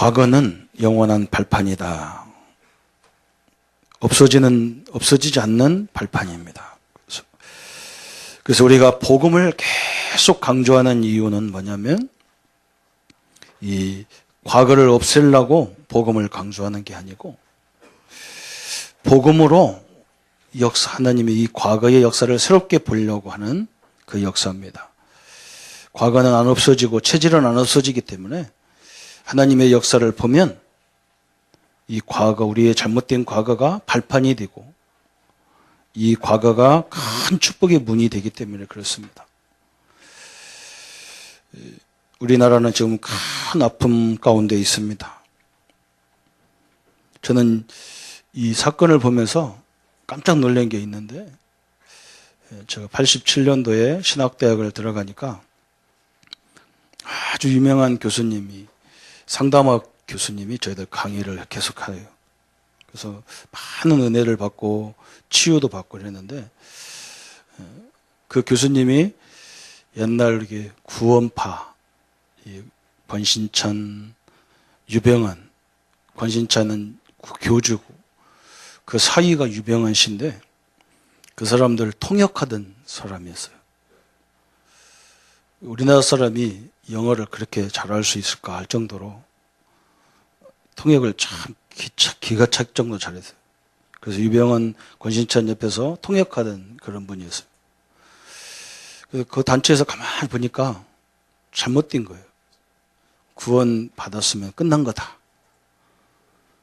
과거는 영원한 발판이다. 없어지지 않는 발판입니다. 그래서 우리가 복음을 계속 강조하는 이유는 뭐냐면 이 과거를 없애려고 복음을 강조하는 게 아니고 복음으로 하나님이 이 과거의 역사를 새롭게 보려고 하는 그 역사입니다. 과거는 안 없어지고 체질은 안 없어지기 때문에 하나님의 역사를 보면 이 과거, 우리의 잘못된 과거가 발판이 되고 이 과거가 큰 축복의 문이 되기 때문에 그렇습니다. 우리나라는 지금 큰 아픔 가운데 있습니다. 저는 이 사건을 보면서 깜짝 놀란 게 있는데 제가 87년도에 신학대학을 들어가니까 아주 유명한 교수님이 상담학 교수님이 저희들 강의를 계속해요. 그래서 많은 은혜를 받고 치유도 받고 그랬는데 그 교수님이 옛날 이렇게 구원파 권신찬, 유병헌, 권신찬은 교주고 그 사이가 유병헌 씨인데 그 사람들을 통역하던 사람이었어요. 우리나라 사람이 영어를 그렇게 잘할 수 있을까 할 정도로 통역을 참 기가 찰 정도로 잘했어요. 그래서 유병헌, 권신찬 옆에서 통역하던 그런 분이었어요. 그래서 그 단체에서 가만히 보니까 잘못된 거예요. 구원 받았으면 끝난 거다.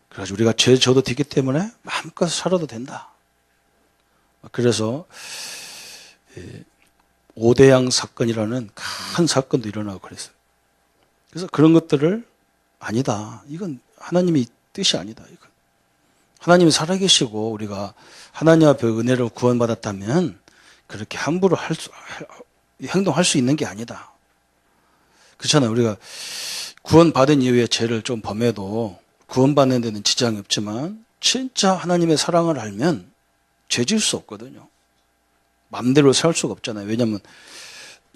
그래서 우리가 죄 져도 되기 때문에 마음껏 살아도 된다. 그래서 5대양 사건이라는 큰 사건도 일어나고 그랬어요. 그래서 그런 것들을 아니다. 이건 하나님의 뜻이 아니다. 이건 하나님이 살아계시고 우리가 하나님 앞에 은혜로 구원받았다면 그렇게 함부로 행동할 수 있는 게 아니다. 그렇잖아요. 우리가 구원받은 이후에 죄를 좀 범해도 구원받는 데는 지장이 없지만 진짜 하나님의 사랑을 알면 죄 지을 수 없거든요. 마음대로 살 수가 없잖아요. 왜냐하면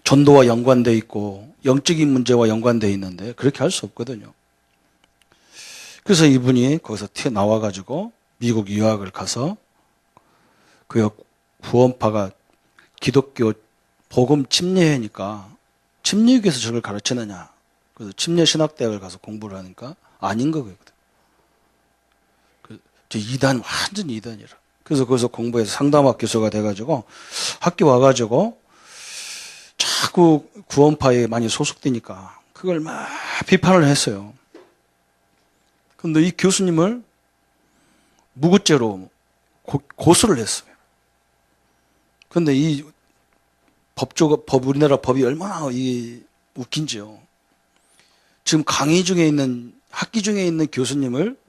전도와 연관되어 있고 영적인 문제와 연관되어 있는데 그렇게 할 수 없거든요. 그래서 이분이 거기서 튀어나와가지고 미국 유학을 가서 그 구원파가 기독교 복음 침례회니까 침례교에서 저걸 가르치느냐. 그래서 침례신학대학을 가서 공부를 하니까 아닌 거거든요. 이단, 완전 이단이라. 그래서 거기서 공부해서 상담학 교수가 돼가지고 학교 와가지고 자꾸 구원파에 많이 소속되니까 그걸 막 비판을 했어요. 근데 이 교수님을 무고죄로 고소를 했어요. 근데 이 우리나라 법이 얼마나 웃긴지요. 지금 강의 중에 있는, 학기 중에 있는 교수님을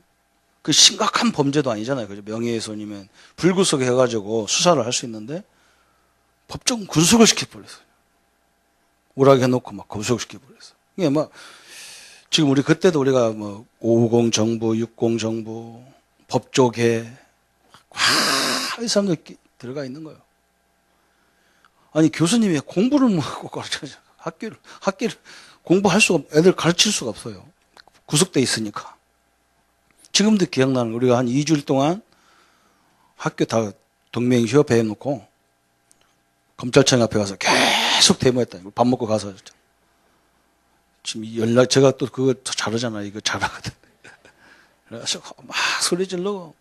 그 심각한 범죄도 아니잖아요. 그죠? 명예훼손이면 불구속 해가지고 수사를 할 수 있는데 법정 구속을 시켜버렸어요. 오락해놓고 막 구속시켜버렸어요. 이게 막 지금 우리 그때도 우리가 뭐 550 정부, 60 정부, 법조계 이 사람들 들어가 있는 거예요. 아니 교수님이 공부를 못하고 가르쳐줘. 학교를 공부할 수가 애들 가르칠 수가 없어요. 구속돼 있으니까. 지금도 기억나는 우리가 한 2주일 동안 학교 다 동맹 휴업해 놓고 검찰청 앞에 가서 계속 데모했다. 밥 먹고 가서 지금 제가 또 그거 잘하잖아요. 이거 잘하거든. 그래서 막 소리 질러고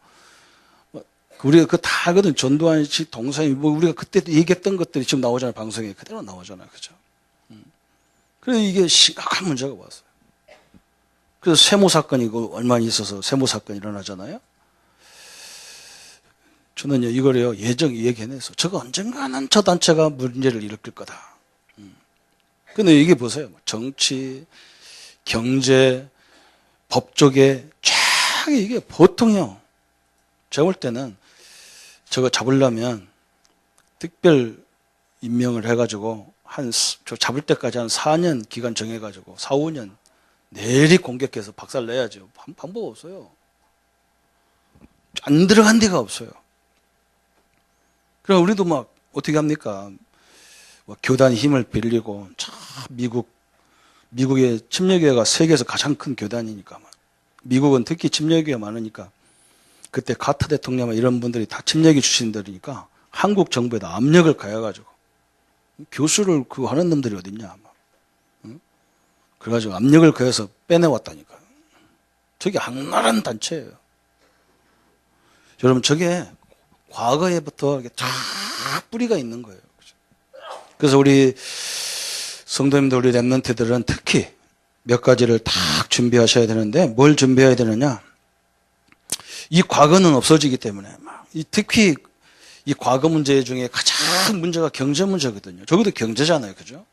우리가 그거 다 알거든. 전두환 씨 동생이 뭐 우리가 그때 얘기했던 것들이 지금 나오잖아요. 방송에 그대로 나오잖아요. 그죠? 그래서 이게 심각한 문제가 왔어요. 그래서 세모 사건이 얼마 있어서 세모 사건이 일어나잖아요. 저는요, 이거를요, 얘기해내서 저거 언젠가는 저 단체가 문제를 일으킬 거다. 근데 이게 보세요. 정치, 경제, 법조계, 쫙 이게 보통요. 제가 볼 때는 저거 잡으려면 특별 임명을 해가지고 저 잡을 때까지 한 4년 기간 정해가지고 4, 5년 내리 공격해서 박살 내야죠. 방법 없어요. 안 들어간 데가 없어요. 그럼 우리도 막 어떻게 합니까? 뭐 교단 힘을 빌리고 참 미국의 침례교회가 세계에서 가장 큰 교단이니까 막 미국은 특히 침략이 많으니까 그때 카터 대통령 이런 분들이 다 침략이 출신들이니까 한국 정부에다 압력을 가해가지고 교수를 그거 하는 놈들이 어딨냐 아마. 응? 그래가지고 압력을 가해서 빼내왔다니까요. 저게 악랄한 단체예요. 여러분 저게 과거에부터 이렇게 쫙 뿌리가 있는 거예요. 그래서 우리 성도님들, 우리 랩런트들은 특히 몇 가지를 딱 준비하셔야 되는데 뭘 준비해야 되느냐? 이 과거는 없어지기 때문에 특히 이 과거 문제 중에 가장 문제가 경제 문제거든요. 저기도 경제잖아요. 그죠?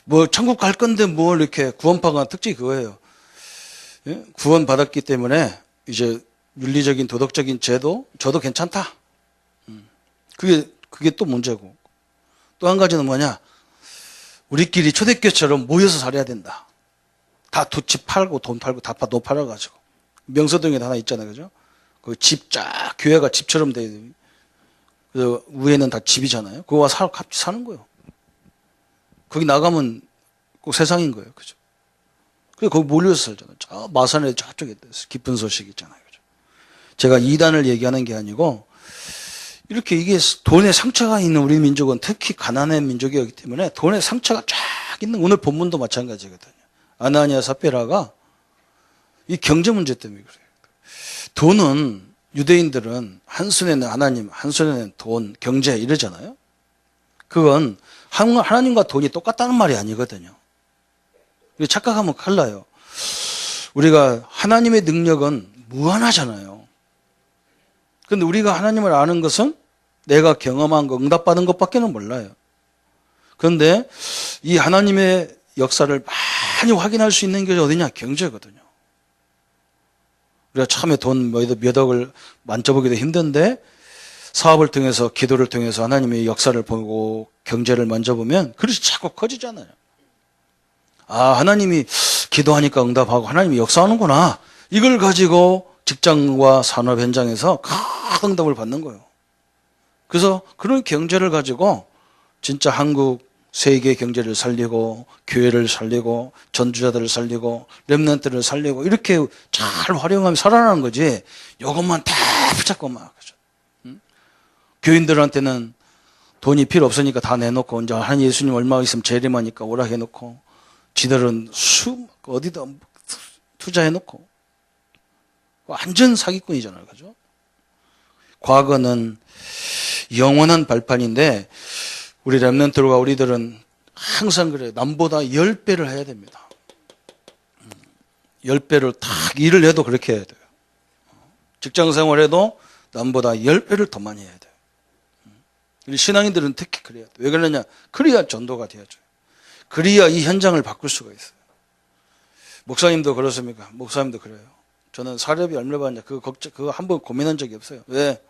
뭐 천국 갈 건데 뭘 이렇게 구원파가 특징이 그거예요. 예? 구원받았기 때문에 이제 윤리적인 도덕적인 제도 저도 괜찮다. 그게 또 문제고. 또 한 가지는 뭐냐? 우리끼리 초대교회처럼 모여서 살아야 된다. 다 두 집 팔고 돈 팔고 다 팔아가지고. 명서동에 하나 있잖아요. 그죠? 그 집 쫙, 교회가 집처럼 돼 있는. 그래서 위에는 다 집이잖아요. 그거 같이 사는 거예요. 거기 나가면 꼭 세상인 거예요. 그죠? 그래서 거기 몰려서 살잖아요. 저 마산에 저쪽에 깊은 소식 있잖아요. 그죠? 제가 이단을 얘기하는 게 아니고, 이렇게 이게 돈에 상처가 있는 우리 민족은 특히 가난한 민족이기 때문에 돈에 상처가 쫙 있는 오늘 본문도 마찬가지거든요. 아나니아 삽비라가 이 경제 문제 때문에 그래요. 돈은 유대인들은 한 손에는 하나님, 한 손에는 돈, 경제 이러잖아요. 그건 하나님과 돈이 똑같다는 말이 아니거든요. 착각하면 큰일 나요. 우리가 하나님의 능력은 무한하잖아요. 근데 우리가 하나님을 아는 것은 내가 경험한 거, 응답받은 것밖에는 몰라요. 그런데 이 하나님의 역사를 많이 확인할 수 있는 게 어디냐? 경제거든요. 우리가 처음에 돈 몇 억을 만져보기도 힘든데 사업을 통해서 기도를 통해서 하나님의 역사를 보고 경제를 만져보면 그릇이 자꾸 커지잖아요. 아, 하나님이 기도하니까 응답하고 하나님이 역사하는구나. 이걸 가지고 직장과 산업 현장에서 큰 응답을 받는 거예요. 그래서 그런 경제를 가지고 진짜 한국 세계 경제를 살리고 교회를 살리고 전주자들을 살리고 렘넌트를 살리고 이렇게 잘 활용하면 살아나는 거지. 이것만 다 붙잡고 막 그죠? 교인들한테는 돈이 필요 없으니까 다 내놓고 이제 한 예수님 얼마 있으면 재림하니까 오라 해놓고 지들은 어디다 투자해놓고 완전 사기꾼이잖아요. 그죠? 과거는 영원한 발판인데 우리 렘넌트가 우리들은 항상 그래요. 남보다 10배를 해야 됩니다. 10배를 딱 일을 해도 그렇게 해야 돼요. 직장 생활해도 남보다 10배를 더 많이 해야 돼요. 우리 신앙인들은 특히 그래야 돼요. 왜 그러냐? 그래야 전도가 되어져요. 그래야 이 현장을 바꿀 수가 있어요. 목사님도 그렇습니까? 목사님도 그래요. 저는 사례비 얼마 받냐? 그거 한번 고민한 적이 없어요. 왜?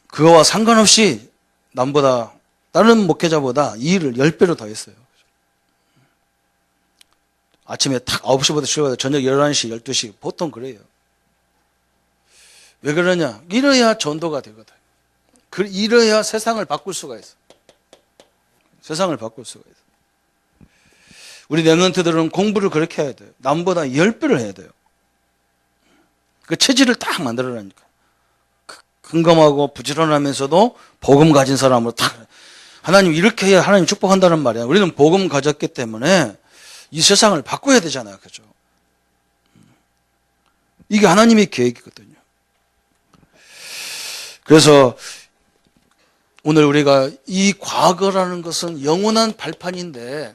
그거와 상관없이 남보다, 다른 목회자보다 이 일을 10배로 더 했어요. 아침에 탁 9시부터 출발해서 저녁 11시, 12시, 보통 그래요. 왜 그러냐? 이래야 전도가 되거든. 이래야 세상을 바꿀 수가 있어. 세상을 바꿀 수가 있어. 우리 렘넌트들은 공부를 그렇게 해야 돼요. 남보다 10배를 해야 돼요. 그 체질을 딱 만들어라니까. 근검하고 부지런하면서도 복음 가진 사람으로 딱 하나님 이렇게 해야 하나님 축복한다는 말이야. 우리는 복음 가졌기 때문에 이 세상을 바꿔야 되잖아요. 그죠? 이게 하나님의 계획이거든요. 그래서 오늘 우리가 이 과거라는 것은 영원한 발판인데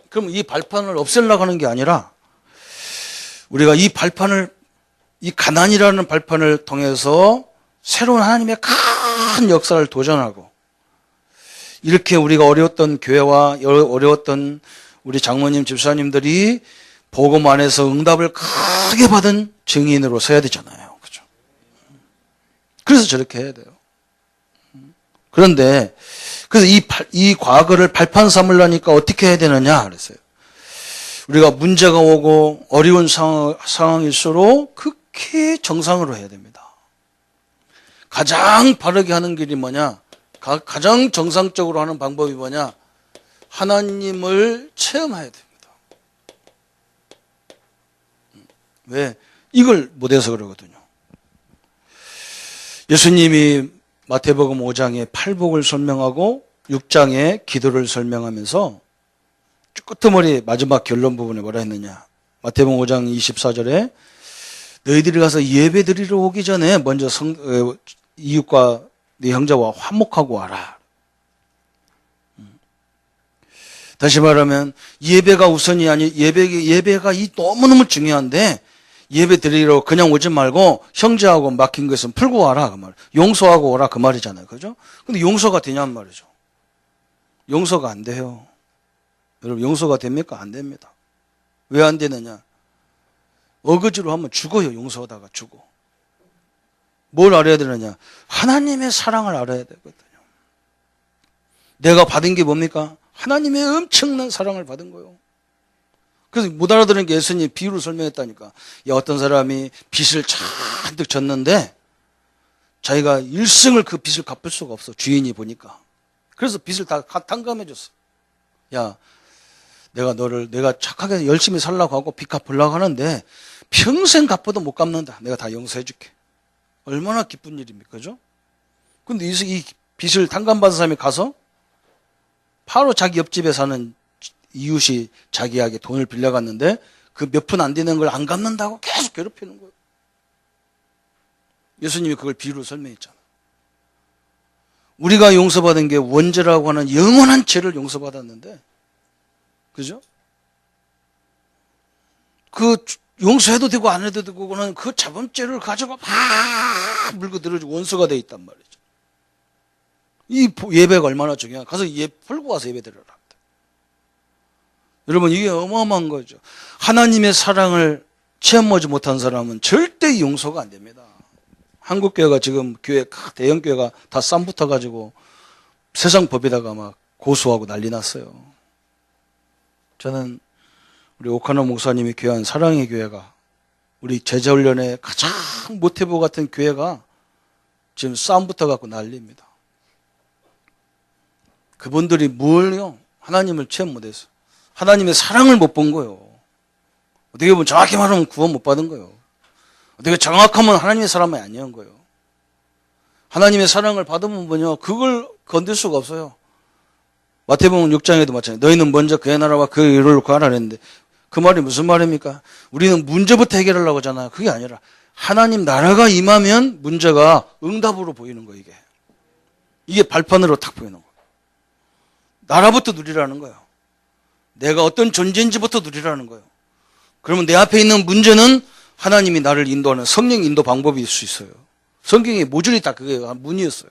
그럼 이 발판을 없애려고 하는 게 아니라 우리가 이 발판을 이 가난이라는 발판을 통해서 새로운 하나님의 큰 역사를 도전하고 이렇게 우리가 어려웠던 교회와 어려웠던 우리 장모님 집사님들이 복음 안에서 응답을 크게 받은 증인으로 서야 되잖아요. 그죠? 그래서 저렇게 해야 돼요. 그런데 그래서 이 과거를 발판 삼으려니까 어떻게 해야 되느냐 그랬어요. 우리가 문제가 오고 어려운 상황일수록 극히 정상으로 해야 됩니다. 가장 바르게 하는 길이 뭐냐? 가장 정상적으로 하는 방법이 뭐냐? 하나님을 체험해야 됩니다. 왜? 이걸 못해서 그러거든요. 예수님이 마태복음 5장에 팔복을 설명하고 6장에 기도를 설명하면서 끝머리 마지막 결론 부분에 뭐라 했느냐. 마태복음 5장 24절에 너희들이 가서 예배 드리러 오기 전에 먼저 이웃과 네 형제와 화목하고 와라. 다시 말하면 예배가 우선이 아니 예배가 너무너무 중요한데 예배 드리러 그냥 오지 말고 형제하고 막힌 것은 풀고 와라 그 말. 용서하고 오라 그 말이잖아요. 그죠? 근데 용서가 되냔 말이죠. 용서가 안 돼요. 여러분 용서가 됩니까? 안 됩니다. 왜 안 되느냐? 어거지로 하면 죽어요. 용서하다가 죽어. 뭘 알아야 되느냐? 하나님의 사랑을 알아야 되거든요. 내가 받은 게 뭡니까? 하나님의 엄청난 사랑을 받은 거예요. 그래서 못 알아들은 게 예수님이 비유를 설명했다니까. 야, 어떤 사람이 빚을 잔뜩 졌는데 자기가 일생을 그 빚을 갚을 수가 없어. 주인이 보니까. 그래서 빚을 다 탕감해 줬어. 야, 내가 착하게 열심히 살라고 하고 빚 갚으려고 하는데 평생 갚아도 못 갚는다. 내가 다 용서해 줄게. 얼마나 기쁜 일입니까? 그죠? 근데 이 빚을 탕감받은 사람이 가서 바로 자기 옆집에 사는 이웃이 자기에게 돈을 빌려갔는데 그 몇 푼 안 되는 걸 안 갚는다고 계속 괴롭히는 거예요. 예수님이 그걸 비유로 설명했잖아요. 우리가 용서받은 게 원죄라고 하는 영원한 죄를 용서받았는데, 그죠? 그 용서해도 되고 안 해도 되고 그는 그 자범죄를 가지고 막 물고 늘어지고 원수가 돼 있단 말이죠. 이 예배가 얼마나 중요해. 가서 풀고 와서 예배 드려라. 여러분 이게 어마어마한 거죠. 하나님의 사랑을 체험하지 못한 사람은 절대 용서가 안 됩니다. 한국교회가 지금 대형교회가 다 쌈 붙어가지고 세상 법에다가 막 고소하고 난리 났어요. 저는 우리 오카노 목사님이 교회한 사랑의 교회가 우리 제자훈련의 가장 모태부 같은 교회가 지금 싸움 붙어갖고 난리입니다. 그분들이 뭘요? 하나님을 체험 못해서 하나님의 사랑을 못 본 거예요. 어떻게 보면 정확히 말하면 구원 못 받은 거예요. 어떻게 정확하면 하나님의 사랑이 아니한 거예요. 하나님의 사랑을 받으면 뭐냐? 그걸 건들 수가 없어요. 마태복음 6장에도 마찬가지예요. 너희는 먼저 그의 나라와 그 의를 구하라 했는데 그 말이 무슨 말입니까? 우리는 문제부터 해결하려고 하잖아요. 그게 아니라 하나님 나라가 임하면 문제가 응답으로 보이는 거예요. 이게 발판으로 탁 보이는 거예요. 나라부터 누리라는 거예요. 내가 어떤 존재인지부터 누리라는 거예요. 그러면 내 앞에 있는 문제는 하나님이 나를 인도하는 성령 인도 방법일 수 있어요. 성경의 모조리 다 그게 문이었어요.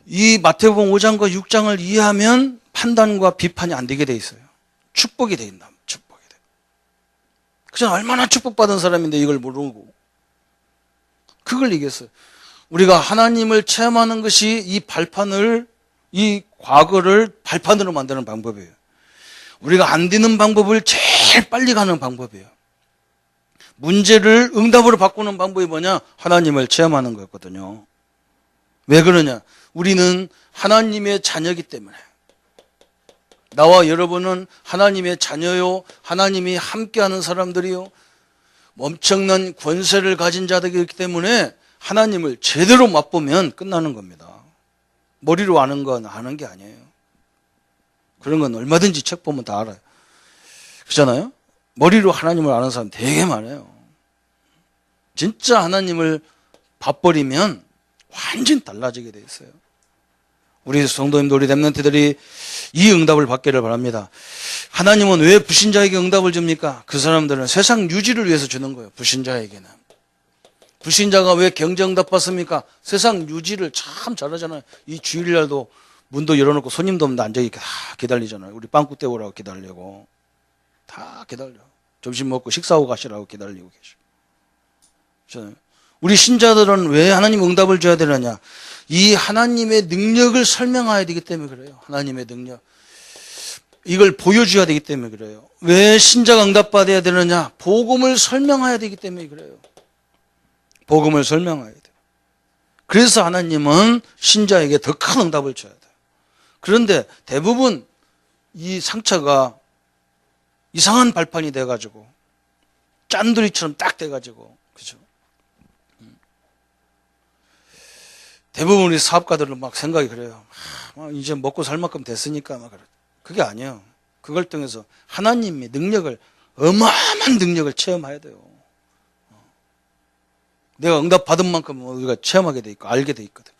이 마태복음 5장과 6장을 이해하면 판단과 비판이 안 되게 돼 있어요. 축복이 된다. 축복이 돼. 그저 얼마나 축복받은 사람인데 이걸 모르고 그걸 얘기했어요. 우리가 하나님을 체험하는 것이 이 발판을 이 과거를 발판으로 만드는 방법이에요. 우리가 안 되는 방법을 제일 빨리 가는 방법이에요. 문제를 응답으로 바꾸는 방법이 뭐냐? 하나님을 체험하는 거였거든요. 왜 그러냐? 우리는 하나님의 자녀이기 때문에. 나와 여러분은 하나님의 자녀요. 하나님이 함께하는 사람들이요. 엄청난 권세를 가진 자들이기 때문에 하나님을 제대로 맛보면 끝나는 겁니다. 머리로 아는 건 아는 게 아니에요. 그런 건 얼마든지 책 보면 다 알아요. 그렇잖아요? 머리로 하나님을 아는 사람 되게 많아요. 진짜 하나님을 봐버리면 완전 달라지게 돼 있어요. 우리 성도님들, 우리 렘넌트들이 이 응답을 받기를 바랍니다. 하나님은 왜 불신자에게 응답을 줍니까? 그 사람들은 세상 유지를 위해서 주는 거예요. 불신자에게는. 불신자가 왜 경제응답 받습니까? 세상 유지를 참 잘하잖아요. 이 주일날도 문도 열어놓고 손님도 없는데 앉아 이렇게 다 기다리잖아요. 우리 빵꾸 때우라고 기다리고 다 기다려. 점심 먹고 식사하고 가시라고 기다리고 계셔. 우리 신자들은 왜 하나님 응답을 줘야 되느냐? 이 하나님의 능력을 설명해야 되기 때문에 그래요. 하나님의 능력. 이걸 보여줘야 되기 때문에 그래요. 왜 신자가 응답받아야 되느냐? 복음을 설명해야 되기 때문에 그래요. 복음을 설명해야 돼요. 그래서 하나님은 신자에게 더 큰 응답을 줘야 돼요. 그런데 대부분 이 상처가 이상한 발판이 돼가지고 짠돌이처럼 딱 돼가지고, 그죠? 대부분 우리 사업가들은 막 생각이 그래요. 이제 먹고 살 만큼 됐으니까 막 그래. 그게 아니에요. 그걸 통해서 하나님의 능력을, 어마어마한 능력을 체험해야 돼요. 내가 응답 받은 만큼 우리가 체험하게 돼 있고 알게 돼 있거든.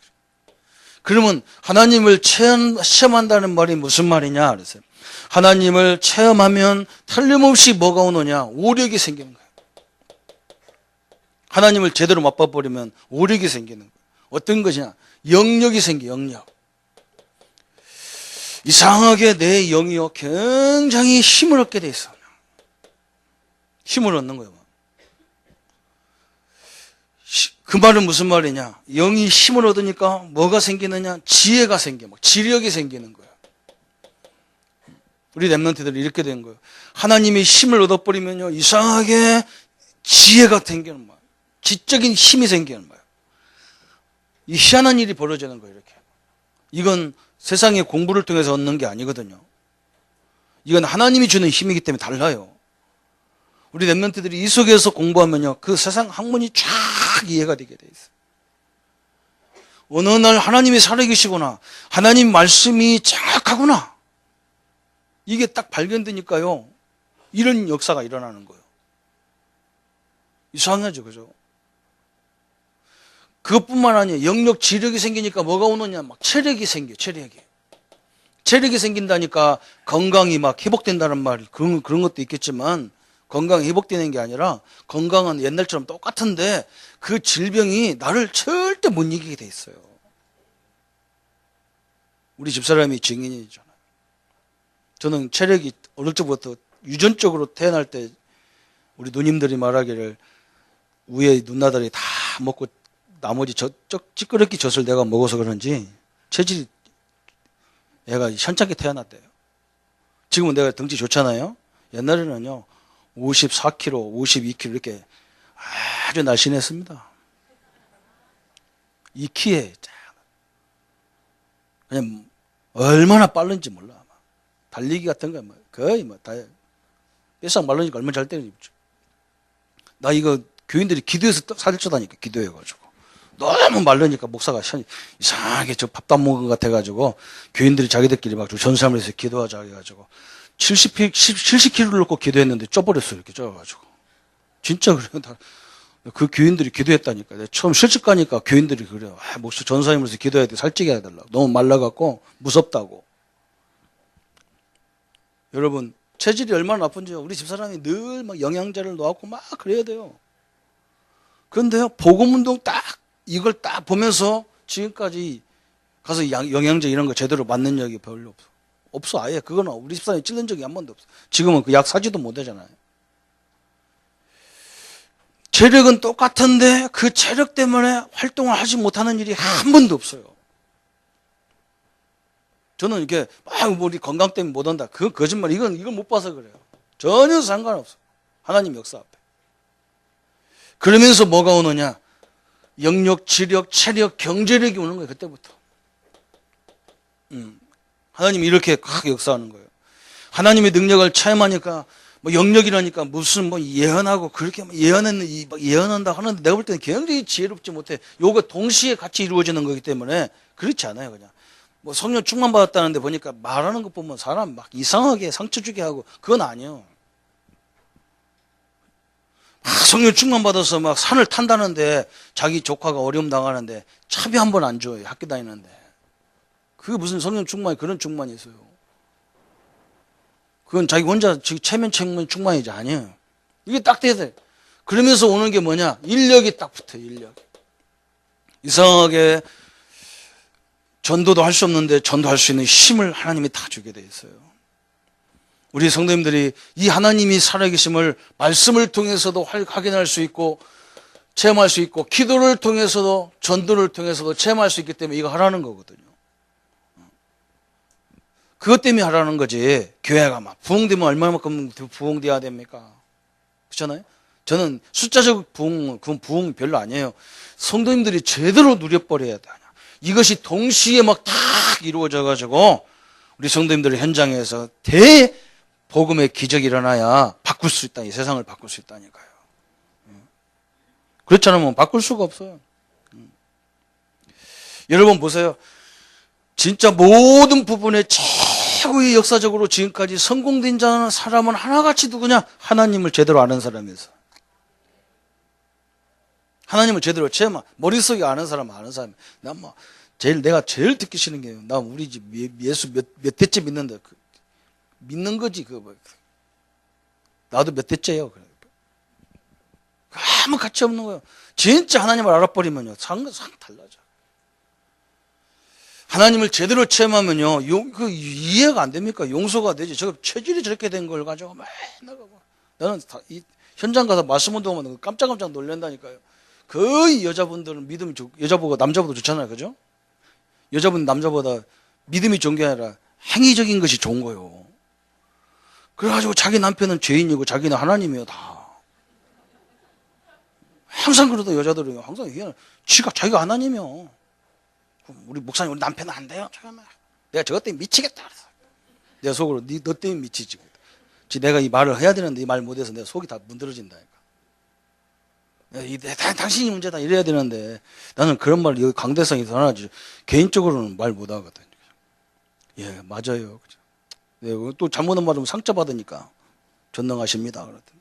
그러면 하나님을 체험한다는 말이 무슨 말이냐 그랬어요. 하나님을 체험하면 틀림없이 뭐가 오느냐? 오력이 생기는 거예요. 하나님을 제대로 맛봐버리면 오력이 생기는 거예요. 어떤 것이냐? 영역이 생겨, 영역. 이상하게 내 영이요 굉장히 힘을 얻게 돼 있어. 힘을 얻는 거예요. 그 말은 무슨 말이냐? 영이 힘을 얻으니까 뭐가 생기느냐? 지혜가 생겨, 지력이 생기는 거예요. 우리 랩런트들이 이렇게 된 거예요. 하나님이 힘을 얻어버리면요, 이상하게 지혜가 생기는 거예요. 지적인 힘이 생기는 거예요. 이 희한한 일이 벌어지는 거예요, 이렇게. 이건 세상의 공부를 통해서 얻는 게 아니거든요. 이건 하나님이 주는 힘이기 때문에 달라요. 우리 랩런트들이 이 속에서 공부하면요, 그 세상 학문이 쫙 이해가 되게 돼 있어요. 어느 날 하나님이 살아계시구나, 하나님 말씀이 정확하구나, 이게 딱 발견되니까요, 이런 역사가 일어나는 거예요. 이상하죠, 그죠? 그것뿐만 아니에요. 영역 지력이 생기니까 뭐가 오느냐? 막 체력이 생겨, 체력이. 체력이 생긴다니까 건강이 막 회복된다는 말, 그런 것도 있겠지만, 건강이 회복되는 게 아니라 건강은 옛날처럼 똑같은데 그 질병이 나를 절대 못 이기게 돼 있어요. 우리 집사람이 증인이잖아요. 저는 체력이 어릴 적부터 유전적으로 태어날 때 우리 누님들이 말하기를 위에 누나들이 다 먹고 나머지 찌끄럽기 젖을 내가 먹어서 그런지 체질이 얘가 현찮게 태어났대요. 지금은 내가 덩치 좋잖아요. 옛날에는요 54kg, 52kg 이렇게 아주 날씬했습니다. 이 키에 그냥 얼마나 빠른지 몰라. 달리기 같은 거 거의 다 뺏상 말르니까 얼마나 잘 때리지. 나 이거 교인들이 기도해서 사질 쩌다니까, 기도해가지고. 너무 말르니까 목사가 이상하게 저 밥도 안 먹은 것 같아가지고 교인들이 자기들끼리 막 전사함을 해서 기도하자 해가지고 70kg를 놓고 기도했는데 쪄버렸어요. 이렇게 쪄가지고. 진짜 그래요. 그 교인들이 기도했다니까. 내가 처음 실직 가니까 교인들이 그래요. 목사 전사님으로서 기도해야 돼. 살찌게 해달라고. 너무 말라갖고 무섭다고. 여러분, 체질이 얼마나 나쁜지요. 우리 집사람이 늘 막 영양제를 놓고 막 그래야 돼요. 그런데요, 복음운동 딱 이걸 딱 보면서 지금까지 가서 영양제 이런 거 제대로 맞는 적이 별로 없어. 없어, 아예. 그거는 우리 집사람이 찔른 적이 한 번도 없어. 지금은 그 약 사지도 못하잖아요. 체력은 똑같은데 그 체력 때문에 활동을 하지 못하는 일이 한 번도 없어요. 저는 이렇게 막 우리 건강 때문에 못 한다. 그건 거짓말. 이건 못 봐서 그래요. 전혀 상관없어. 하나님 역사 앞에. 그러면서 뭐가 오느냐? 영역, 지력, 체력, 경제력이 오는 거예요. 그때부터. 하나님이 이렇게 확 역사하는 거예요. 하나님의 능력을 체험하니까 뭐 영역이라니까 무슨 뭐 예언하고 그렇게 예언한다 하는데 내가 볼 때는 굉장히 지혜롭지 못해. 요거 동시에 같이 이루어지는 거기 때문에 그렇지 않아요. 그냥 뭐 성령 충만 받았다는데 보니까 말하는 것 보면 사람 막 이상하게 상처 주게 하고 그건 아니에요. 막 성령 충만 받아서 막 산을 탄다는데 자기 조카가 어려움 당하는데 차비 한 번 안 줘요. 학교 다니는데. 그게 무슨 성령 충만이 그런 충만이 있어요. 그건 자기 혼자 체면 충만이지 아니에요. 이게 딱 돼야 돼. 그러면서 오는 게 뭐냐? 인력이 딱 붙어요. 인력. 이상하게 전도도 할 수 없는데 전도할 수 있는 힘을 하나님이 다 주게 돼 있어요. 우리 성도님들이 이 하나님이 살아계심을 말씀을 통해서도 확인할 수 있고 체험할 수 있고 기도를 통해서도 전도를 통해서도 체험할 수 있기 때문에 이거 하라는 거거든요. 그것 때문에 하라는 거지. 교회가 막 부흥되면 얼마만큼 부흥돼야 됩니까? 그렇잖아요? 저는 숫자적 부흥, 그건 부흥 별로 아니에요. 성도님들이 제대로 누려버려야 돼. 이것이 동시에 막 다 이루어져가지고 우리 성도님들의 현장에서 대복음의 기적이 일어나야 바꿀 수 있다. 이 세상을 바꿀 수 있다니까요. 그렇지 않으면 바꿀 수가 없어요. 여러분 보세요. 진짜 모든 부분에 최고의 역사적으로 지금까지 성공된 자는 사람은 하나같이 누구냐? 하나님을 제대로 아는 사람이었어. 하나님을 제대로 체험한, 머릿속에 아는 사람은 아는 사람. 내가 제일 듣기 싫은 게, 나 우리 집 예수 몇 대째 믿는데, 믿는 거지, 나도 몇 대째요. 아무 가치 없는 거예요. 진짜 하나님을 알아버리면요, 상 달라져. 하나님을 제대로 체험하면요, 이해가 안 됩니까? 용서가 되지. 저 체질이 저렇게 된 걸 가지고 맨날 가고. 나는 현장 가서 말씀 운동하면 깜짝깜짝 놀란다니까요. 거의 여자분들은 믿음이 여자보고 남자보다 좋잖아요. 그죠? 여자분 남자보다 믿음이 좋은 게 아니라 행위적인 것이 좋은 거예요. 그래가지고 자기 남편은 죄인이고 자기는 하나님이에요, 다. 항상 그러다 여자들은 항상 자기가 하나님이요. 우리 목사님, 우리 남편은 안 돼요. 잠깐만. 내가 저것 때문에 미치겠다. 그래서. 내가 속으로 너 때문에 미치지. 내가 이 말을 해야 되는데 이 말 못해서 내가 속이 다 문드러진다니까. 당신이 문제다 이래야 되는데 나는 그런 말 여기 강대상이 더 나지. 개인적으로는 말 못하거든요. 예, 맞아요. 그죠? 네, 또 잘못한 말하면 상처 받으니까 전능하십니다. 그러더니.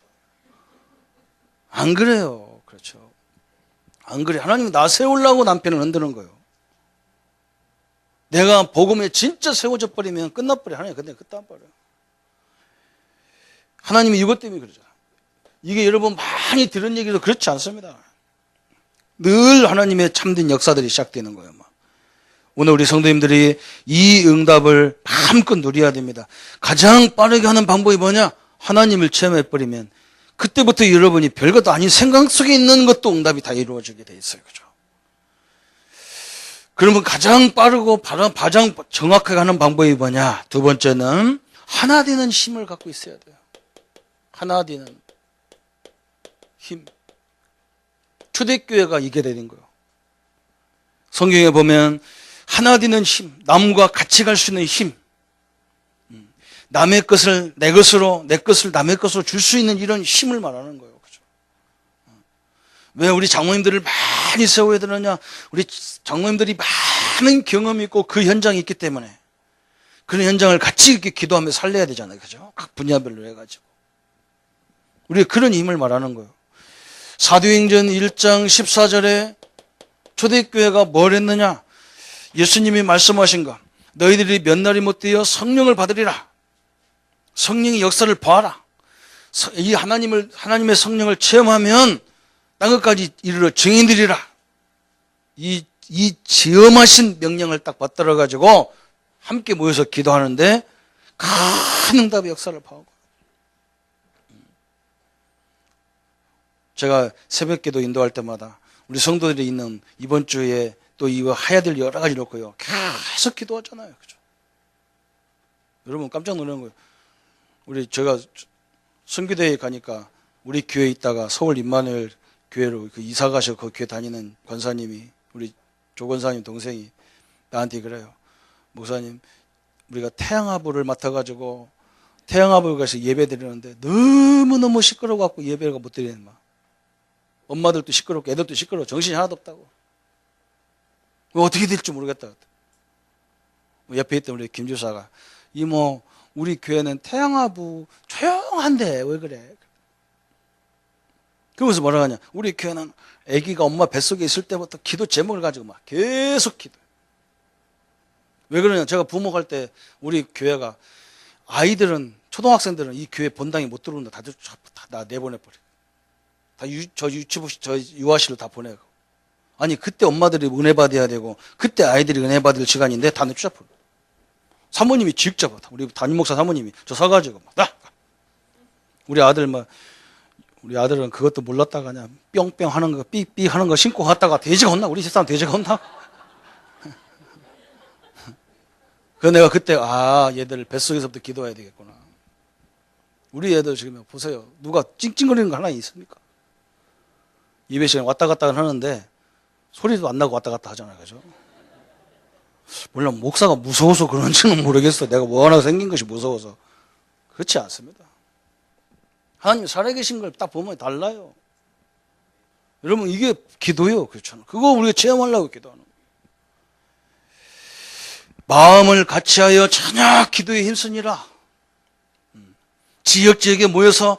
안 그래요. 그렇죠. 안 그래. 하나님이 나 세우려고 남편을 흔드는 거예요. 내가 복음에 진짜 세워져 버리면 끝나버려. 하나님 근데 끝안 버려. 하나님이 이것 때문에 그러잖아. 이게 여러분 많이 들은 얘기도 그렇지 않습니다. 늘 하나님의 참된 역사들이 시작되는 거예요. 오늘 우리 성도님들이 이 응답을 마음껏 누려야 됩니다. 가장 빠르게 하는 방법이 뭐냐? 하나님을 체험해버리면 그때부터 여러분이 별것도 아닌 생각 속에 있는 것도 응답이 다 이루어지게 돼 있어요. 그죠? 그러면 가장 빠르고 가장 정확하게 하는 방법이 뭐냐? 두 번째는 하나 되는 힘을 갖고 있어야 돼요. 하나 되는 힘. 초대교회가 이게 되는 거예요. 성경에 보면 하나 되는 힘, 남과 같이 갈 수 있는 힘, 남의 것을 내 것으로, 내 것을 남의 것으로 줄 수 있는 이런 힘을 말하는 거예요. 그죠? 왜 우리 장모님들을 많이 세워야 되느냐? 우리 장모님들이 많은 경험이 있고 그 현장이 있기 때문에 그런 현장을 같이 이렇게 기도하며 살려야 되잖아요. 그죠? 각 분야별로 해가지고. 우리가 그런 힘을 말하는 거예요. 사도행전 1장 14절에 초대교회가 뭘 했느냐? 예수님이 말씀하신 것. 너희들이 몇 날이 못 되어 성령을 받으리라. 성령의 역사를 봐라. 이 하나님의 성령을 체험하면 땅끝까지 이르러 증인들이라. 이 지엄하신 명령을 딱 받들어 가지고 함께 모여서 기도하는데 큰 응답의 역사를 봐오고. 제가 새벽기도 인도할 때마다 우리 성도들이 있는 이번 주에 또 이거 해야 될 여러 가지 놓고요. 계속 기도하잖아요. 그죠? 여러분 깜짝 놀라는 거예요. 제가 선교대회 가니까 우리 교회에 있다가 서울 임마누엘 교회로 이사 가셔서 그 교회 다니는 권사님이 우리 조 권사님 동생이 나한테 그래요. 목사님, 우리가 태양아부를 맡아가지고 태양아부에 가서 예배 드리는데 너무너무 시끄러워갖고 예배가 못 드리는 막. 엄마들도 시끄럽고 애들도 시끄러워. 정신이 하나도 없다고. 어떻게 될지 모르겠다. 옆에 있던 우리 김 주사가 이모 우리 교회는 태양아부 조용한데 왜 그래? 그러면서 뭐라고 하냐? 우리 교회는 아기가 엄마 뱃속에 있을 때부터 기도 제목을 가지고 막 계속 기도. 왜 그러냐? 제가 부모 갈 때 우리 교회가 아이들은 초등학생들은 이 교회 본당에 못 들어온다. 다들 다 내보내버려. 다 저 유아실로 다 보내고. 아니 그때 엄마들이 은혜 받아야 되고 그때 아이들이 은혜 받을 시간인데 다 내쫓아버려. 사모님이 직접 우리 담임 목사 사모님이 저 서가지고 막 우리 아들은 그것도 몰랐다가 그냥 뿅뿅 하는 거 삐삐 하는 거 신고 갔다가 돼지가 혼나. 우리 집사람 돼지가 혼나. 그래서 내가 그때 얘들 뱃속에서부터 기도해야 되겠구나. 우리 애들 지금 보세요. 누가 찡찡거리는 거 하나 있습니까? 예배 시간에 왔다 갔다 하는데 소리도 안 나고 왔다 갔다 하잖아요. 그죠? 물론 목사가 무서워서 그런지는 모르겠어. 내가 뭐 하나 생긴 것이 무서워서. 그렇지 않습니다. 하나님 살아계신 걸 딱 보면 달라요. 여러분, 이게 기도예요. 그렇잖아요. 그거 우리가 체험하려고 기도하는 거예요. 마음을 같이하여 찬양 기도에 힘쓰니라. 지역에 모여서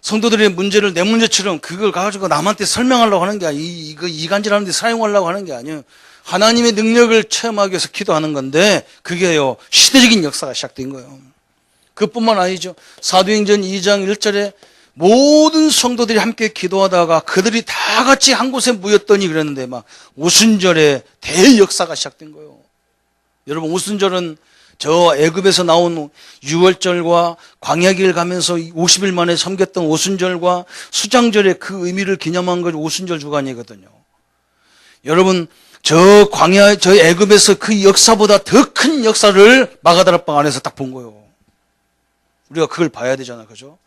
성도들의 문제를 내 문제처럼 그걸 가지고 남한테 설명하려고 하는 게 아니에요. 이거 이간질하는 데 사용하려고 하는 게 아니에요. 하나님의 능력을 체험하기 위해서 기도하는 건데 그게요, 시대적인 역사가 시작된 거예요. 그뿐만 아니죠. 사도행전 2장 1절에 모든 성도들이 함께 기도하다가 그들이 다 같이 한 곳에 모였더니 그랬는데 막 오순절에 대역사가 시작된 거예요. 여러분, 오순절은 저 애굽에서 나온 6월절과 광야길 가면서 50일 만에 섬겼던 오순절과 수장절의 그 의미를 기념한 것이 오순절 주간이거든요. 여러분, 저 애굽에서 그 역사보다 더 큰 역사를 마가다락방 안에서 딱 본 거예요. 우리가 그걸 봐야 되잖아, 그죠?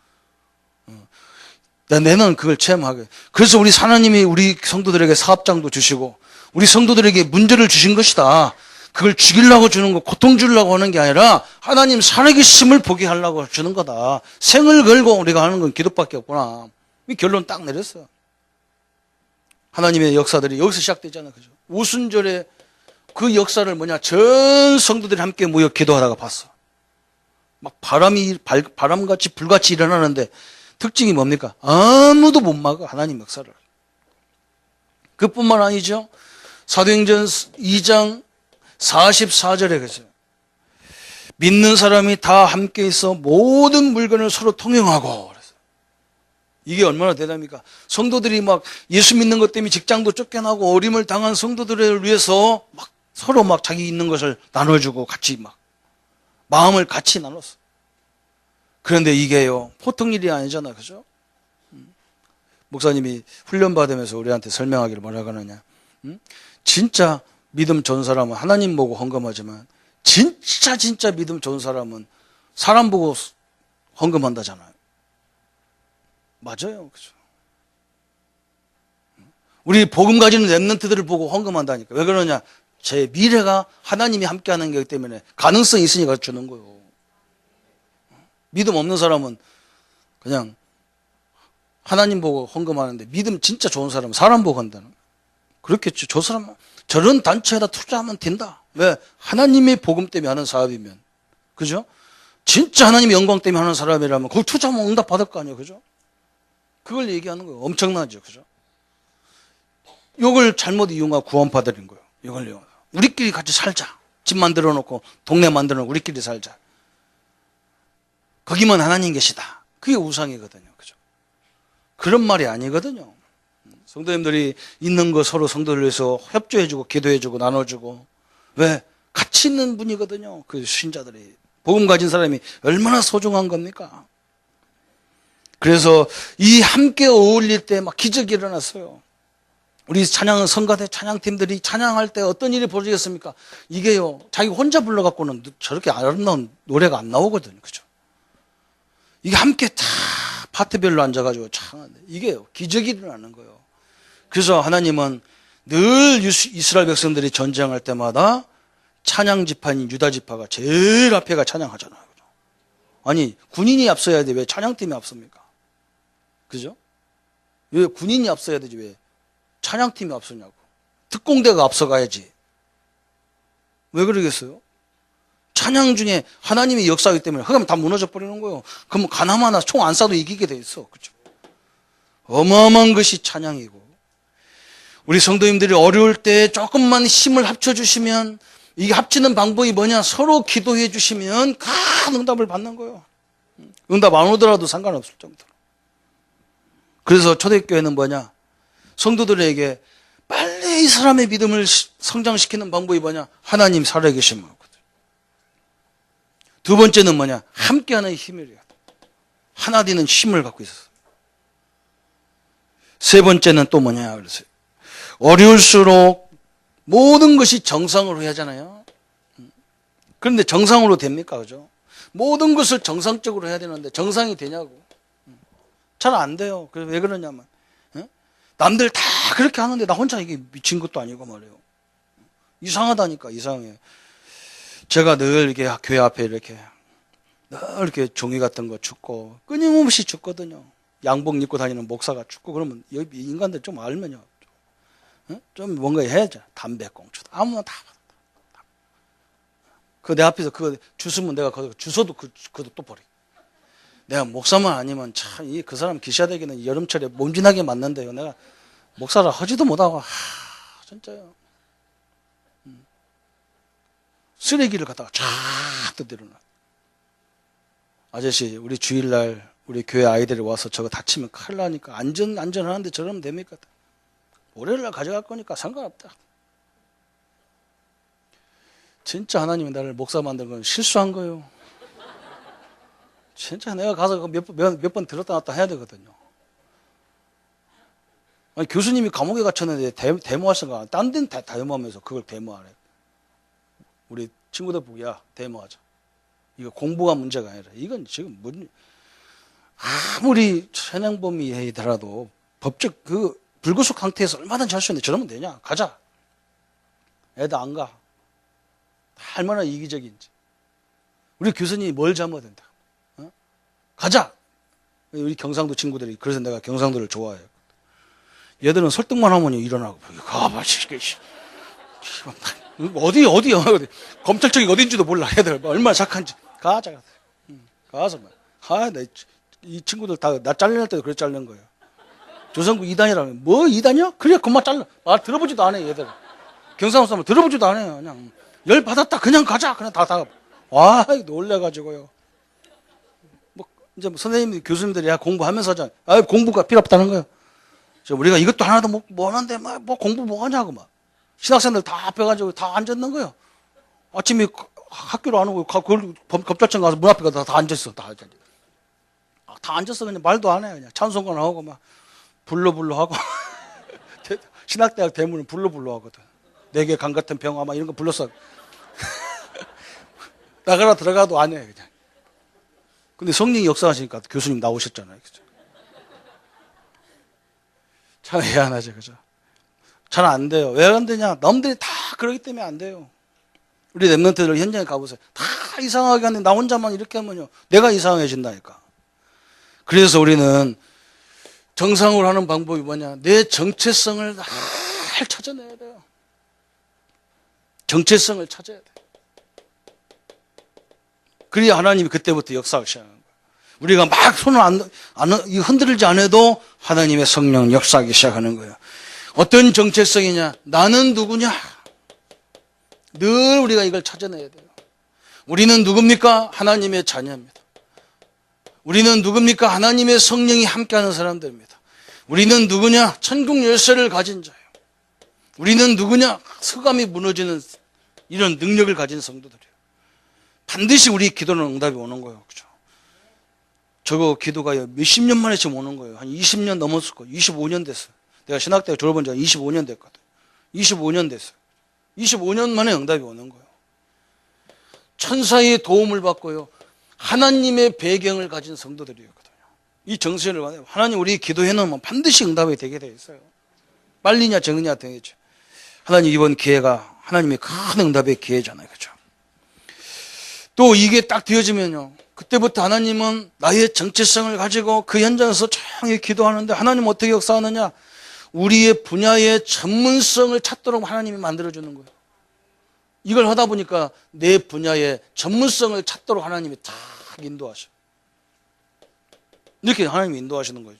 내는 그걸 체험하게. 그래서 우리 하나님이 우리 성도들에게 사업장도 주시고 우리 성도들에게 문제를 주신 것이다. 그걸 죽이려고 주는 거, 고통 주려고 하는 게 아니라 하나님 살아계심을 보게 하려고 주는 거다. 생을 걸고 우리가 하는 건 기도밖에 없구나. 이 결론 딱 내렸어요. 하나님의 역사들이 여기서 시작되잖아요, 그죠? 오순절에 그 역사를 전 성도들이 함께 모여 기도하다가 봤어. 막 바람같이 불같이 일어나는데 특징이 뭡니까? 아무도 못 막아, 하나님 역사를. 그뿐만 아니죠. 사도행전 2장 44절에 그죠. 믿는 사람이 다 함께 있어 모든 물건을 서로 통용하고. 그래서 이게 얼마나 대단합니까? 성도들이 막 예수 믿는 것 때문에 직장도 쫓겨나고 어림을 당한 성도들을 위해서 막 서로 막 자기 있는 것을 나눠주고 같이 막 마음을 같이 나눴어. 그런데 이게요, 보통 일이 아니잖아, 그죠? 목사님이 훈련 받으면서 우리한테 설명하기를 뭐라고 하느냐? 진짜 믿음 좋은 사람은 하나님 보고 헌금하지만 진짜 믿음 좋은 사람은 사람 보고 헌금한다잖아요. 맞아요, 그죠? 우리 복음 가지는 렘넌트들을 보고 헌금한다니까. 왜 그러냐? 제 미래가 하나님이 함께하는 거기 때문에 가능성이 있으니까 주는 거예요. 믿음 없는 사람은 그냥 하나님 보고 헌금하는데 믿음 진짜 좋은 사람은 사람 보고 한다는 거예요. 그렇겠죠. 저 사람 저런 단체에다 투자하면 된다. 왜? 하나님의 복음 때문에 하는 사업이면. 그죠? 진짜 하나님의 영광 때문에 하는 사람이라면 거기 투자하면 응답 받을 거 아니에요. 그죠? 그걸 얘기하는 거예요. 엄청나죠. 그죠? 이걸 잘못 이용하고 구원받으린 거예요. 이걸 이용하고. 우리끼리 같이 살자. 집 만들어 놓고 동네 만들어 놓고 우리끼리 살자. 거기만 하나님 계시다. 그게 우상이거든요. 그죠? 그런 말이 아니거든요. 성도님들이 있는 거 서로 성도를 위해서 협조해주고 기도해주고 나눠주고. 왜? 같이 있는 분이거든요. 그 신자들이. 복음 가진 사람이 얼마나 소중한 겁니까? 그래서 이 함께 어울릴 때 막 기적이 일어났어요. 우리 성가대 찬양팀들이 찬양할 때 어떤 일이 벌어지겠습니까? 이게요, 자기 혼자 불러갖고는 저렇게 아름다운 노래가 안 나오거든요. 그죠? 이게 함께 다 파트별로 앉아가지고 찬양하는데 이게요, 기적이 일어나는 거예요. 그래서 하나님은 늘 이스라엘 백성들이 전쟁할 때마다 찬양 지파인 유다 지파가 제일 앞에가 찬양하잖아요. 그죠? 아니, 군인이 앞서야 돼. 왜 찬양팀이 앞섭니까? 그죠? 왜 군인이 앞서야 되지? 왜 찬양팀이 앞서냐고. 특공대가 앞서가야지. 왜 그러겠어요? 찬양 중에 하나님의 역사이기 때문에 그러면 다 무너져 버리는 거예요. 그럼 가나마나 총 안 쏴도 이기게 돼 있어. 그죠? 어마어마한 것이 찬양이고. 우리 성도님들이 어려울 때 조금만 힘을 합쳐주시면, 이게 합치는 방법이 뭐냐? 서로 기도해 주시면 큰 응답을 받는 거예요. 응답 안 오더라도 상관없을 정도로. 그래서 초대교회는 뭐냐? 성도들에게 빨리 이 사람의 믿음을 성장시키는 방법이 뭐냐? 하나님 살아계신 거거든. 두 번째는 뭐냐? 함께하는 힘이래요. 하나 되는 힘을 갖고 있었어요. 세 번째는 또 뭐냐? 그랬어요. 어려울수록 모든 것이 정상으로 해야 하잖아요. 그런데 정상으로 됩니까? 그죠? 모든 것을 정상적으로 해야 되는데 정상이 되냐고. 잘 안 돼요. 그래서 왜 그러냐면, 남들 다 그렇게 하는데 나 혼자 이게 미친 것도 아니고 말이에요. 이상하다니까, 이상해. 제가 늘 이렇게 교회 앞에 이렇게 종이 같은 거 줍고 끊임없이 줬거든요. 양복 입고 다니는 목사가 죽고 그러면 여기 인간들 좀 알면요. 좀 뭔가 해야죠. 담배꽁초도 아무나 다. 그 내 앞에서 그거 주스면 내가 주워도 그것도 또 버리고. 내가 목사만 아니면 참 그 사람 기시아되기는 여름철에 몸진하게 맞는데요. 내가 목사를 하지도 못하고 진짜요. 쓰레기를 갖다가 쫙 떠들어놔. 아저씨 우리 주일날 우리 교회 아이들이 와서 저거 다치면 큰일 나니까 안전하는데 저러면 됩니까? 월요일날 가져갈 거니까 상관없다. 진짜 하나님이 나를 목사 만든 건 실수한 거예요. 진짜 내가 가서 몇 번 들었다 놨다 해야 되거든요. 아니, 교수님이 감옥에 갇혔는데 데모하시는 딴 데는 다 데모하면서 그걸 데모하래. 우리 친구들 보고 야 데모하자. 이거 공부가 문제가 아니라 이건 지금 아무리 천행범이더라도 법적 그 불구속 상태에서 얼마든지 할 수 있는데 저러면 되냐? 가자. 애들 안 가. 얼마나 이기적인지. 우리 교수님이 뭘 잘못했다. 가자. 우리 경상도 친구들이 그래서 내가 경상도를 좋아해요. 얘들은 설득만 하면 일어나고 가봐. 어디 검찰청이 어딘지도 몰라. 얘들 얼마나 착한지. 가자. 가서 이 친구들 다 나 잘릴 때도 그래 자른 거예요. 조선구 2단이라면 뭐 2단이야? 그래 그만 잘라. 말 들어보지도 않아요. 얘들. 경상도 사람은 들어보지도 않아요. 그냥 열 받았다 그냥 가자. 그냥 다 와 놀래가지고요. 뭐 이제 선생님 교수님들이 공부하면서 하자. 공부가 필요 없다는 거예요. 우리가 이것도 하나도 못 하는데 뭐 공부 뭐 하냐고 막. 신학생들 다 앞에가지고 다 앉았는 거예요. 아침에 학교로 안 오고 검찰청 가서 문 앞에 다 앉았어. 다 앉았어. 그냥 말도 안 해. 그냥 찬송가 나오고 막 불러불러 하고 신학대학 대문은 불러불러 하거든. 내게 강 같은 병아 막 이런 거 불렀어. 나가라 들어가도 안 해. 그냥. 근데 성령이 역사하시니까 교수님 나오셨잖아요. 그죠? 참 애안하죠. 그죠? 잘 안 돼요. 왜 안 되냐? 남들이 다 그러기 때문에 안 돼요. 우리 랩런트들 현장에 가보세요. 다 이상하게 하는데 나 혼자만 이렇게 하면요. 내가 이상해진다니까. 그래서 우리는 정상으로 하는 방법이 뭐냐? 내 정체성을 잘 찾아내야 돼요. 정체성을 찾아야 돼. 그래야 하나님이 그때부터 역사하기 시작하는 거예요. 우리가 막 손을 흔들지 않아도 하나님의 성령 역사하기 시작하는 거예요. 어떤 정체성이냐? 나는 누구냐? 늘 우리가 이걸 찾아내야 돼요. 우리는 누굽니까? 하나님의 자녀입니다. 우리는 누굽니까? 하나님의 성령이 함께하는 사람들입니다. 우리는 누구냐? 천국 열쇠를 가진 자예요. 우리는 누구냐? 서감이 무너지는 이런 능력을 가진 성도들이에요. 반드시 우리 기도는 응답이 오는 거예요. 그죠? 저거 기도가 몇십 년 만에 지금 오는 거예요. 한 20년 넘었을 거예요. 25년 됐어요. 내가 신학대학 졸업한 지가 25년 됐거든. 25년 됐어요. 25년 만에 응답이 오는 거예요. 천사의 도움을 받고요. 하나님의 배경을 가진 성도들이었거든요. 이 정신을 가지고 하나님 우리 기도해 놓으면 반드시 응답이 되게 돼 있어요. 빨리냐 적으냐 되겠죠. 하나님 이번 기회가 하나님의 큰 응답의 기회잖아요. 그렇죠? 또 이게 딱 되어지면요. 그때부터 하나님은 나의 정체성을 가지고 그 현장에서 조용히 기도하는데 하나님 어떻게 역사하느냐? 우리의 분야의 전문성을 찾도록 하나님이 만들어주는 거예요. 이걸 하다 보니까 내 분야의 전문성을 찾도록 하나님이 탁 인도하셔. 이렇게 하나님이 인도하시는 거죠.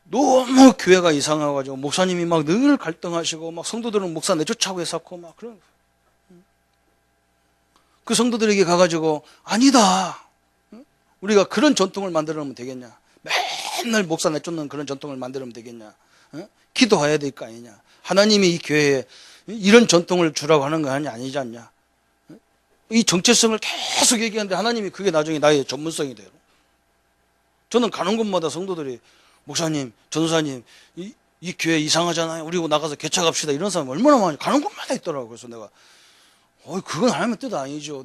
너무 교회가 이상해가지고 목사님이 막 늘 갈등하시고 막 성도들은 목사 내쫓아고 했었고 막 그런 그 성도들에게 가가지고 아니다. 우리가 그런 전통을 만들어 놓으면 되겠냐. 맨날 목사 내쫓는 그런 전통을 만들어 놓으면 되겠냐. 기도해야 될 거 아니냐. 하나님이 이 교회에 이런 전통을 주라고 하는 거 아니지 않냐. 이 정체성을 계속 얘기하는데 하나님이 그게 나중에 나의 전문성이 돼요. 저는 가는 곳마다 성도들이 목사님, 전도사님 이 교회 이상하잖아요. 우리 나가서 개척합시다. 이런 사람이 얼마나 많이 가는 곳마다 있더라고요. 그래서 내가 그건 하나님의 뜻 아니죠.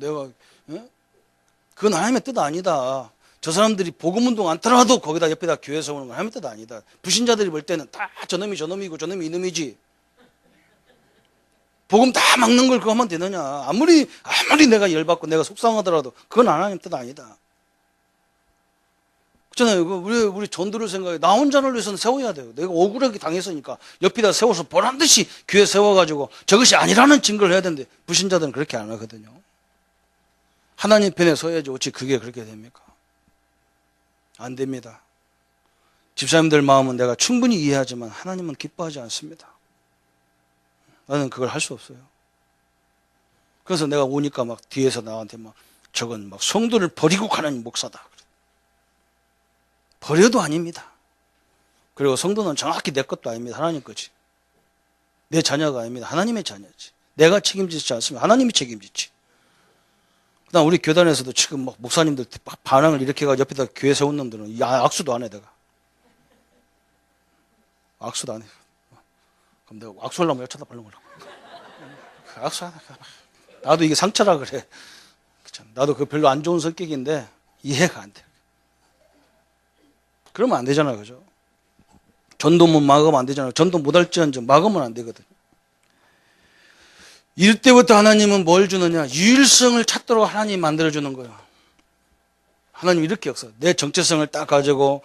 그건 하나님의 뜻 아니다. 저 사람들이 복음운동 안 타라도 거기다 옆에다 교회 세우는 건 하나님의 뜻 아니다. 불신자들이 볼 때는 다 저놈이 저놈이고 저놈이 이놈이지. 복음 다 막는 걸 그거 하면 되느냐. 아무리 내가 열받고 내가 속상하더라도 그건 하나님 뜻 아니다. 그렇잖아요. 우리 전도를 생각해. 나 혼자를 위해서는 세워야 돼요. 내가 억울하게 당했으니까 옆에다 세워서 보란듯이 교회 세워가지고 저것이 아니라는 증거를 해야 되는데 불신자들은 그렇게 안 하거든요. 하나님 편에 서야지 어찌 그게 그렇게 됩니까? 안 됩니다. 집사님들 마음은 내가 충분히 이해하지만 하나님은 기뻐하지 않습니다. 나는 그걸 할 수 없어요. 그래서 내가 오니까 막 뒤에서 나한테 막 저건 막 성도를 버리고 가는 목사다. 버려도 아닙니다. 그리고 성도는 정확히 내 것도 아닙니다. 하나님 거지. 내 자녀가 아닙니다. 하나님의 자녀지. 내가 책임지지 않으면 하나님이 책임지지. 그다음 우리 교단에서도 지금 막 목사님들 반항을 이렇게 해가 옆에다 교회 세운 놈들은 악수도 안 해, 내가. 악수도 안 해. 그럼 내가 악수하려면 쳐다보려고 그러고. 악수 안 해. 나도 이게 상처라 그래. 나도 그 별로 안 좋은 성격인데 이해가 안 돼. 그러면 안 되잖아요. 그죠? 전도문 막으면 안 되잖아요. 전도 못할지언정 막으면 안 되거든. 이럴 때부터 하나님은 뭘 주느냐? 유일성을 찾도록 하나님이 만들어주는 거예요. 하나님 이렇게 역사. 내 정체성을 딱 가지고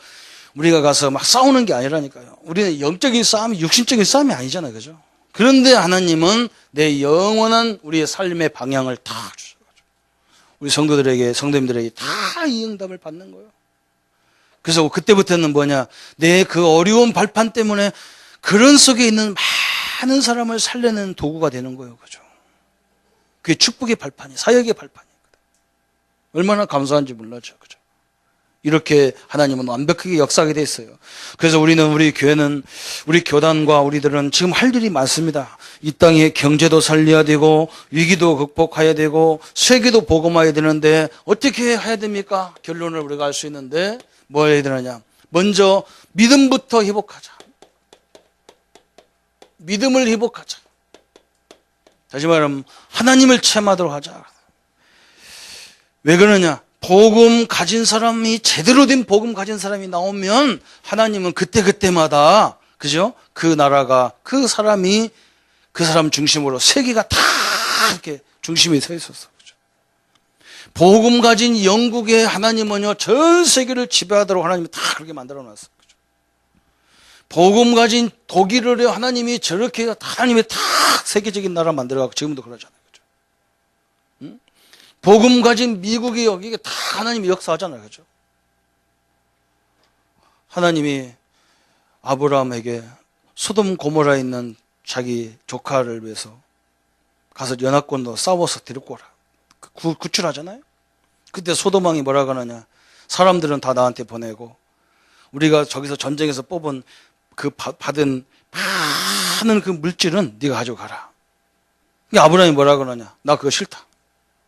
우리가 가서 막 싸우는 게 아니라니까요. 우리는 영적인 싸움이 육신적인 싸움이 아니잖아요. 그죠? 그런데 하나님은 내 영원한 우리의 삶의 방향을 다 주셔가지고 우리 성도님들에게 다 이 응답을 받는 거예요. 그래서 그때부터는 뭐냐? 내 그 어려운 발판 때문에 그런 속에 있는 많은 사람을 살려내는 도구가 되는 거예요. 그죠? 그게 축복의 발판이, 사역의 발판이거든. 얼마나 감사한지 몰라죠. 그죠? 이렇게 하나님은 완벽하게 역사하게 돼 있어요. 그래서 우리 교회는, 우리 교단과 우리들은 지금 할 일이 많습니다. 이 땅에 경제도 살려야 되고, 위기도 극복해야 되고, 세계도 복음해야 되는데, 어떻게 해야 됩니까? 결론을 우리가 알 수 있는데, 뭐 해야 되느냐? 먼저 믿음부터 회복하자. 믿음을 회복하자. 다시 말하면 하나님을 체험하도록 하자. 왜 그러냐? 복음 가진 사람이, 제대로 된 복음 가진 사람이 나오면 하나님은 그때마다, 그죠? 그 나라가, 그 사람이, 그 사람 중심으로 세계가 다 이렇게 중심에 서 있었어. 그죠? 복음 가진 영국의 하나님은요, 전 세계를 지배하도록 하나님이 다 그렇게 만들어 놨어. 그죠? 복음 가진 독일을 하나님이 저렇게 하나님이 다 세계적인 나라 만들어갖고 지금도 그러잖아요. 그죠? 응? 복음 가진 미국이 여기에 다 하나님이 역사하잖아요. 그죠? 하나님이 아브라함에게 소돔 고모라에 있는 자기 조카를 위해서 가서 연합군도 싸워서 데리고 오라. 구출하잖아요. 그때 소돔왕이 뭐라고 하느냐? 사람들은 다 나한테 보내고 우리가 저기서 전쟁에서 뽑은 그 받은 많은 그 물질은 네가 가지고 가라. 아브라함이 뭐라고 하느냐? 나 그거 싫다.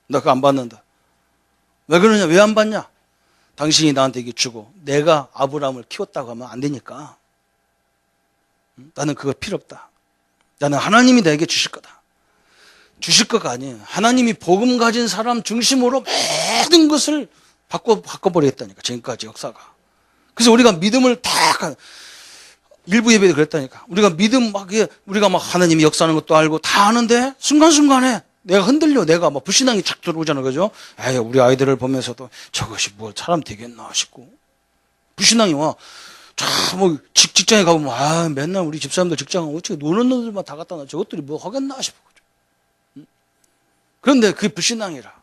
나 그거 안 받는다. 왜 그러냐? 왜 안 받냐? 당신이 나한테 이게 주고 내가 아브라함을 키웠다고 하면 안 되니까. 나는 그거 필요 없다. 나는 하나님이 내게 주실 거다. 주실 거가 아니에요. 하나님이 복음 가진 사람 중심으로 모든 것을 바꿔버리겠다니까. 지금까지 역사가. 그래서 우리가 믿음을 다 일부 예배도 그랬다니까. 우리가 믿음 우리가 막 하나님이 역사하는 것도 알고 다 아는데 순간순간에 내가 흔들려. 내가 막 불신앙이 착 들어오잖아. 그죠? 에이, 우리 아이들을 보면서도 저것이 뭐 사람 되겠나 싶고. 불신앙이 와. 뭐 직장에 가보면 맨날 우리 집사람들 직장은 어떻게 노는 놈들만 다 갖다 놔. 저것들이 뭐 하겠나 싶어. 그런데 그게 불신앙이라.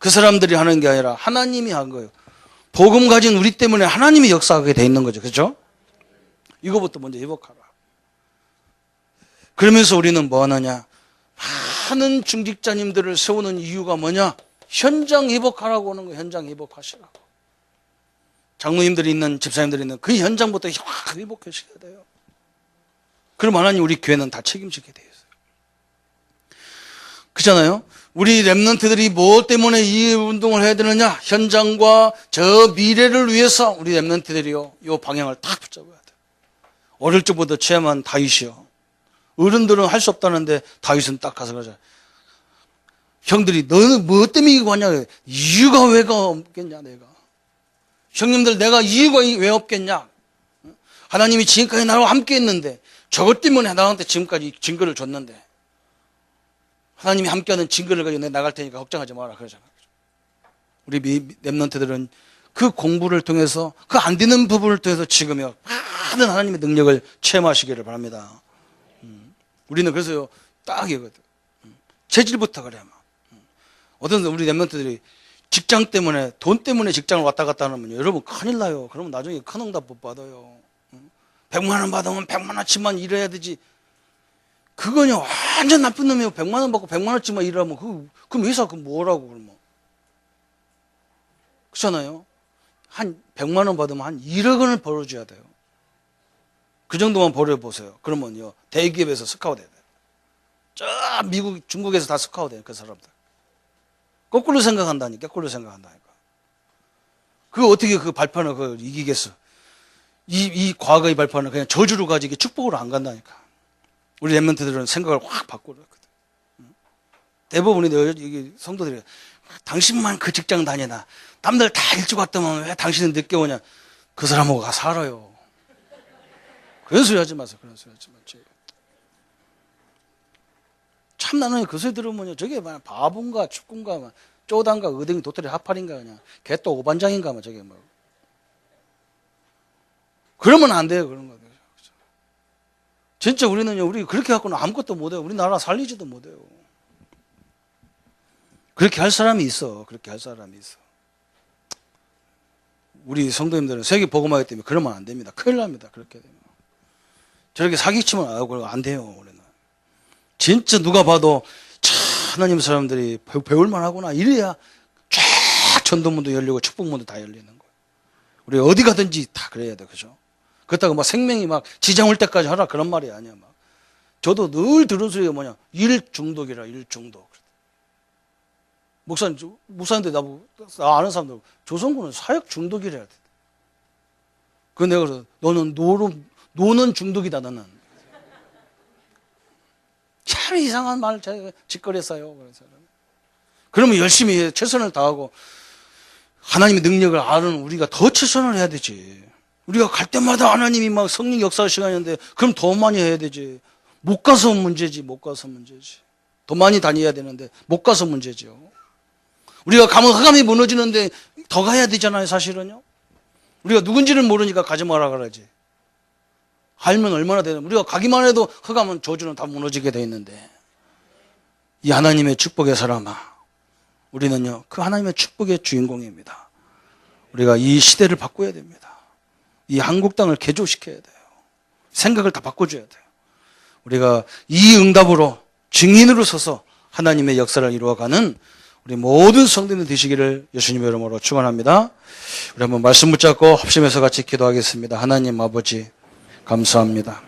그 사람들이 하는 게 아니라 하나님이 한 거예요. 복음 가진 우리 때문에 하나님이 역사하게 돼 있는 거죠. 그렇죠? 이거부터 먼저 회복하라. 그러면서 우리는 뭐 하느냐? 많은 중직자님들을 세우는 이유가 뭐냐? 현장 회복하라고 하는 거예요. 현장 회복하시라고. 장로님들이 있는, 집사님들이 있는 그 현장부터 확 회복하셔야 돼요. 그럼 하나님 우리 교회는 다 책임지게 돼 있어요. 그렇잖아요? 우리 랩런트들이 뭐 때문에 이 운동을 해야 되느냐? 현장과 저 미래를 위해서 우리 랩런트들이요, 이 방향을 딱 붙잡아야 돼요. 어릴 적부터 체험한 다윗이요. 어른들은 할 수 없다는데 다윗은 딱 가서 그러잖아요. 형들이 너는 뭐 때문에 이거 하냐? 이유가 왜가 없겠냐 내가. 형님들 내가 이유가 왜 없겠냐? 하나님이 지금까지 나와 함께 했는데 저것 때문에 나한테 지금까지 증거를 줬는데 하나님이 함께하는 증거를 가지고 내가 나갈 테니까 걱정하지 마라 그러잖아요. 우리 랩런트들은 그 공부를 통해서 그 안 되는 부분을 통해서 지금요 많은 하나님의 능력을 체험하시기를 바랍니다. 우리는 그래서요 딱 이거든. 재질부터 그래 막. 어떤 우리 랩런트들이 직장 때문에 돈 때문에 직장을 왔다 갔다 하면 여러분 큰일 나요. 그러면 나중에 큰 응답 못 받아요. 100만 원 받으면 100만 원치만 일해야 되지. 그거요 완전 나쁜 놈이에요. 100만 원 받고 100만 원치만 일하면 그럼 회사 그 뭐라고 그러면. 그렇잖아요. 한 100만 원 받으면 한 1억 원을 벌어줘야 돼요. 그 정도만 벌어보세요. 그러면요 대기업에서 스카웃 해야 돼요. 저 미국 중국에서 다 스카웃 해요. 그 사람들. 거꾸로 생각한다니까. 거꾸로 생각한다니까. 그 어떻게 그 발판을 그 이기겠어. 이 과거의 발판은 그냥 저주로 가지고 축복으로 안 간다니까. 우리 랩런트들은 생각을 확 바꾸거든. 대부분이 여기 성도들이 당신만 그 직장 다니나 남들 다 일찍 왔다면 왜 당신은 늦게 오냐. 그 사람하고 가 살아요. 그런 소리 하지 마세요. 그런 소리 하지 마세요. 참 나는 그 소리 들으면 저게 바본가 축군가 쪼단가 의댕이 도토리 하팔인가 그냥 개또 오반장인가 저게 뭐. 그러면 안 돼요. 그런 거. 진짜 우리는요, 우리 그렇게 갖고는 아무것도 못해요. 우리나라 살리지도 못해요. 그렇게 할 사람이 있어. 그렇게 할 사람이 있어. 우리 성도님들은 세계 복음화기 때문에 그러면 안 됩니다. 큰일 납니다. 그렇게 되면. 저렇게 사기치면 안 돼요. 우리는. 진짜 누가 봐도 하나님 사람들이 배울만 하구나. 이래야 쫙 전도문도 열리고 축복문도 다 열리는 거예요. 우리 어디 가든지 다 그래야 돼. 그죠? 그렇다고 막 생명이 막 지장 올 때까지 하라 그런 말이 아니야. 막. 저도 늘 들은 소리가 뭐냐. 일 중독이라, 일 중독. 목사님들 나 아는 사람들 조선군은 사역 중독이래야 돼. 그 내가 그래서 너는 노는 중독이다 너는. 참 이상한 말 짓거렸어요. 그러면 열심히 최선을 다하고 하나님의 능력을 아는 우리가 더 최선을 해야 되지. 우리가 갈 때마다 하나님이 막 성령 역사 시간인데 그럼 더 많이 해야 되지. 못 가서 문제지. 못 가서 문제지. 더 많이 다녀야 되는데 못 가서 문제죠. 우리가 가면 흑암이 무너지는데 더 가야 되잖아요. 사실은요. 우리가 누군지를 모르니까 가지 마라 그러지. 알면 얼마나 되나. 우리가 가기만 해도 흑암은 저주는 다 무너지게 돼 있는데 이 하나님의 축복의 사람아, 우리는요 그 하나님의 축복의 주인공입니다. 우리가 이 시대를 바꿔야 됩니다. 이 한국 땅을 개조시켜야 돼요. 생각을 다 바꿔줘야 돼요. 우리가 이 응답으로 증인으로 서서 하나님의 역사를 이루어가는 우리 모든 성도들 되시기를 예수님의 이름으로 축원합니다. 우리 한번 말씀 붙잡고 합심해서 같이 기도하겠습니다. 하나님 아버지 감사합니다.